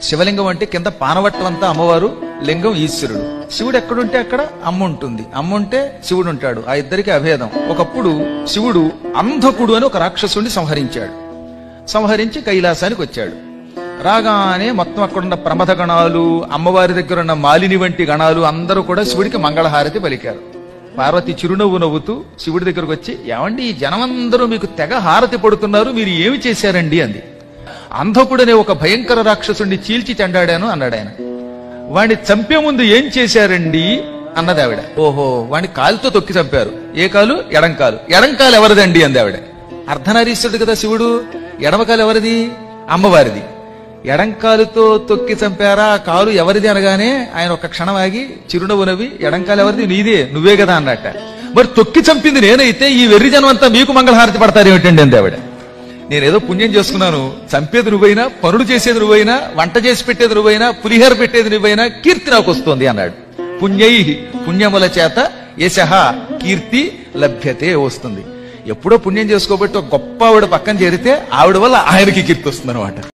శివలింగం అంటే కింద పానవట్టం అంతా అమ్మవారు, లింగం ఈశ్వరుడు. శివుడు ఎక్కడుంటే అక్కడ అమ్మ ఉంటుంది, అమ్మ ఉంటే శివుడు ఉంటాడు. ఆ ఇద్దరికి అభేదం. ఒకప్పుడు శివుడు అంధకుడు అని ఒక రాక్షసుడిని సంహరించి కైలాసానికి వచ్చాడు. రాగానే మొత్తం అక్కడున్న ప్రమథ గణాలు, అమ్మవారి దగ్గర ఉన్న మాలిని వంటి గణాలు అందరూ కూడా శివుడికి మంగళహారతి పలికారు. పార్వతి చిరునవ్వు నవ్వుతూ శివుడి దగ్గరకు వచ్చి, ఏమండి ఈ జనమందరూ మీకు తెగ హారతి పడుతున్నారు, మీరు ఏమి చేశారండి అంది. అంధకుడనే ఒక భయంకర రాక్షసుడిని చీల్చి చెండాడాను అన్నాడు ఆయన. వాణ్ణి చంపే ముందు ఏం చేశారండి అన్నది ఆవిడ. ఓహో, వాణ్ణి కాలుతో తొక్కి చంపారు. ఏ కాలు? ఎడంకాలు. ఎడంకాలు ఎవరిదండి అంది ఆవిడ. అర్ధనారీశ్వరుడు కదా శివుడు, ఎడమకాలు ఎవరిది? అమ్మవారిది. ఎడంకాలుతో తొక్కి చంపారా, కాలు ఎవరిది అనగానే ఆయన ఒక క్షణం ఆగి చిరునవ్వు నవ్వి, ఎడంకాలు ఎవరిది? నీదే, నువ్వే కదా అన్నట్ట. మరి తొక్కి చంపింది నేనైతే ఈ వెర్రి జనం అంతా మీకు మంగళహారతి పడతారు ఏమిటండి అంది ఆవిడ. నేనేదో పుణ్యం చేసుకున్నాను, చంపేది నువ్వైనా, పనులు చేసేది నువ్వైనా, వంట చేసి పెట్టేది నువ్వైనా, పులిహోర పెట్టేది నువ్వైనా, కీర్తి నాకు వస్తుంది అన్నాడు. పుణ్యై, పుణ్యముల చేత యశః కీర్తి లభ్యతే వస్తుంది. ఎప్పుడో పుణ్యం చేసుకోబట్టి ఒక గొప్ప ఆవిడ పక్కన చేరితే ఆవిడ వల్ల ఆయనకి కీర్తి వస్తుంది అనమాట.